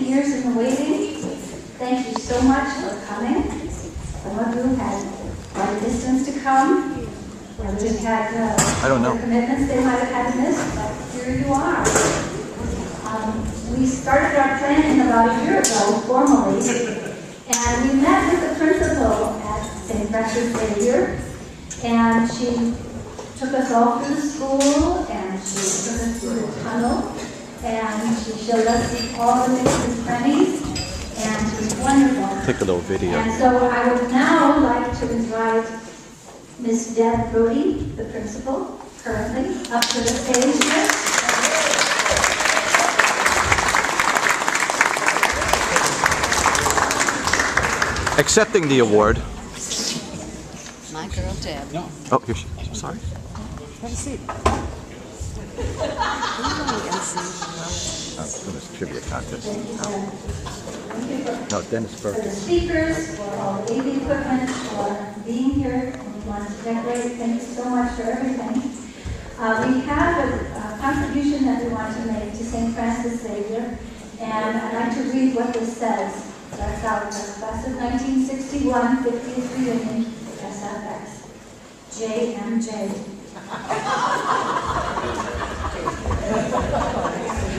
seniors in the waiting, thank you so much for coming. Some of you had quite a distance to come. Others had commitments they might have had missed, but here you are. We started our planning about a year ago, formally, and we met with the principal at St. Francis Xavier, and she took us all through the school, and she took us through the tunnel, and she showed us all the nooks and crannies, and it was wonderful. Take a little video. And so I would now like to invite Miss Deb Brody, the principal, currently, up to the stage here. Accepting the award. My girl Deb. No. Oh, here she is. I'm sorry. Have a seat. For this trivia contest. No, Dennis For the first. speakers, for all the AV equipment, for being here, and we want to decorate. Thank you so much for everything. We have a contribution that we want to make to St. Francis Xavier, and I'd like to read what this says. Starts out with the class of 1961, 50th reunion, SFX. JMJ.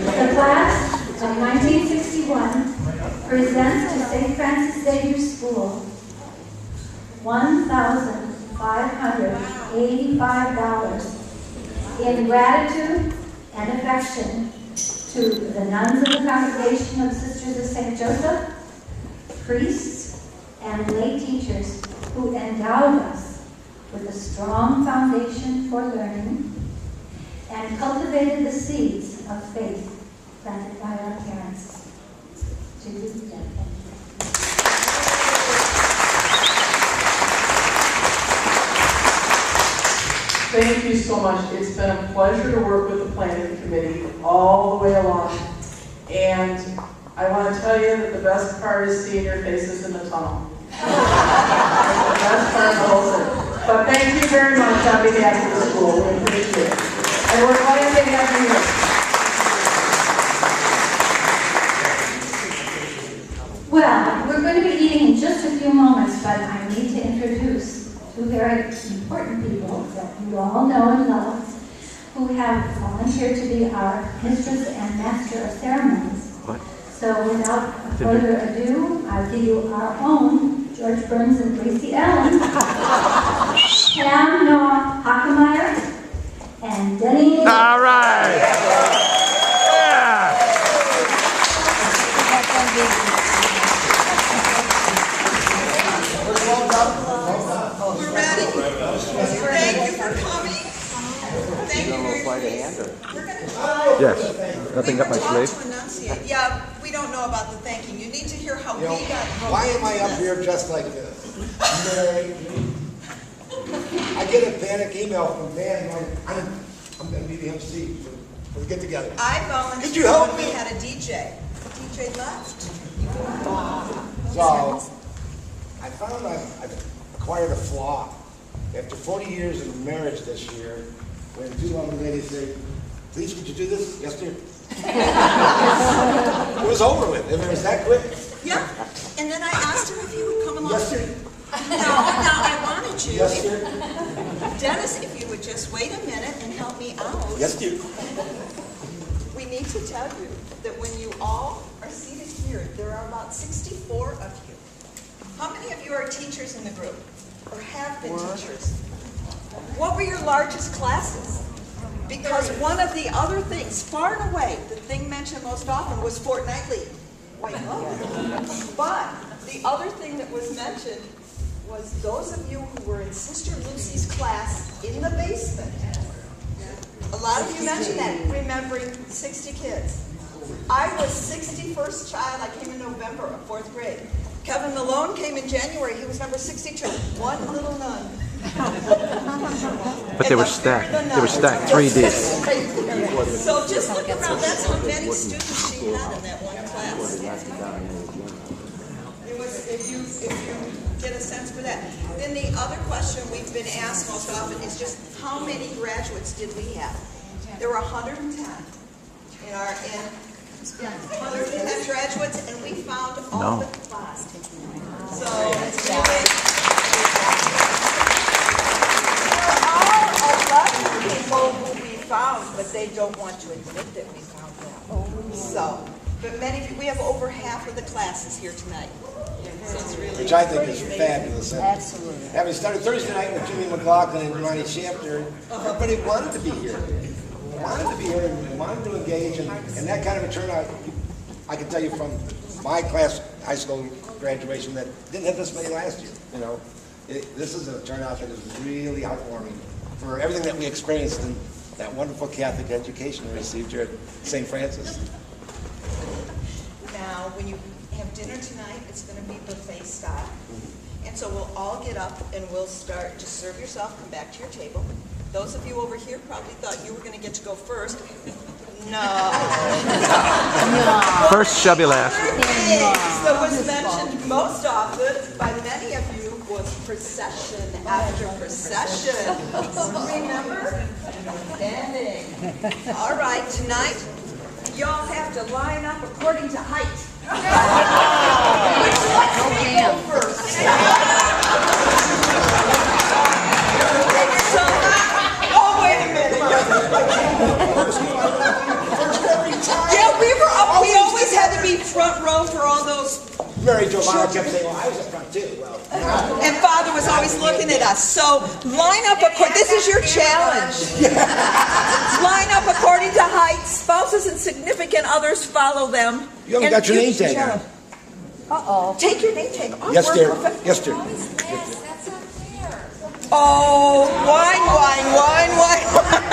The class of 1961 presents to St. Francis Xavier School $1,585 in gratitude and affection to the nuns of the Congregation of Sisters of St. Joseph, priests, and lay teachers who endowed us with a strong foundation for learning and cultivated the seeds of faith planted by our parents. To you, Deb, thank you. Thank you so much. It's been a pleasure to work with the planning committee all the way along. And I want to tell you that the best part is seeing your faces in the tunnel. That's the best part of the whole thing. But thank you very much on behalf of the school. We appreciate it. And we're glad to have you here. Well, we're going to be eating in just a few moments, but I need to introduce two very important people that you all know and love, who have volunteered to be our mistress and master of ceremonies. What? So without further ado, I'll give you our own George Burns and Gracie Allen, Pam Noah Hockemeyer, and Denny. All right. Yeah. We're ready. Thank you for coming. Thank you very much. We're going to Yes. Nothing up my sleeve. Yeah, we don't know about the thanking. You need to hear how we got. Why am I up here dressed like this? I get a panic email from Dan going, I'm going to be the MC for the get together. I volunteered. Could you help when me? we had a DJ. The DJ left. So I found I've acquired a flaw. After 40 years of marriage this year, when two lovely ladies say, please, could you do this? Yes, dear. It was over with. It was that quick. Yeah. And then I asked him if he would come along. Yes, dear. No, I wanted you. Yes, dear. Dennis, if you would just wait a minute and help me out. Yes, dear. We need to tell you that when you all are seated here, there are about 64 of you. How many of you are teachers in the group or have been teachers? What were your largest classes? Because one of the other things, far and away, the thing mentioned most often was fortnightly. But the other thing that was mentioned was those of you who were in Sister Lucy's class in the basement. A lot of you mentioned that, remembering 60 kids. I was 61st child. I came in November of 4th grade. Kevin Malone came in January. He was number 62. One little nun. But they were stacked. They were stacked 3D. So just look around. That's how many students she had in that one class. It was, if you get a sense for that. Then the other question we've been asked most often is just how many graduates did we have? There were 110 in 110 graduates, all No. the class. So it's really. There are 11 people who we found, but they don't want to admit that we found them. So, but we have over half of the classes here tonight. So it's really. Which I think is fabulous. Absolutely. Having started Thursday night with Jimmy McLaughlin and Ronnie Shafter, everybody wanted to be here. Wanted to be here and wanted to engage, and that kind of a turnout, I can tell you from my class, high school graduation, that didn't have this many last year, you know. This is a turnout that is really heartwarming for everything that we experienced in that wonderful Catholic education we received here at St. Francis. Now, when you have dinner tonight, it's going to be buffet style. And so we'll all get up and we'll start, just serve yourself, come back to your table. Those of you over here probably thought you were going to get to go first. No. First shall be last. That was mentioned most often by many of you was procession after procession. Remember? Standing. All right, tonight, y'all have to line up according to height. Which one can you go first? So, oh, wait a minute. Yeah, we always had to be front row for all those. Mary Giovanna kept saying, well, I was up front too. Well, And Father was always looking at us. So line up according. This is your challenge. Line up according to height. Spouses and significant others follow them. you haven't got your name tag on. Uh-oh. Take your name tag off. Yes, We're dear. perfect. Yes, dear. Oh, wine.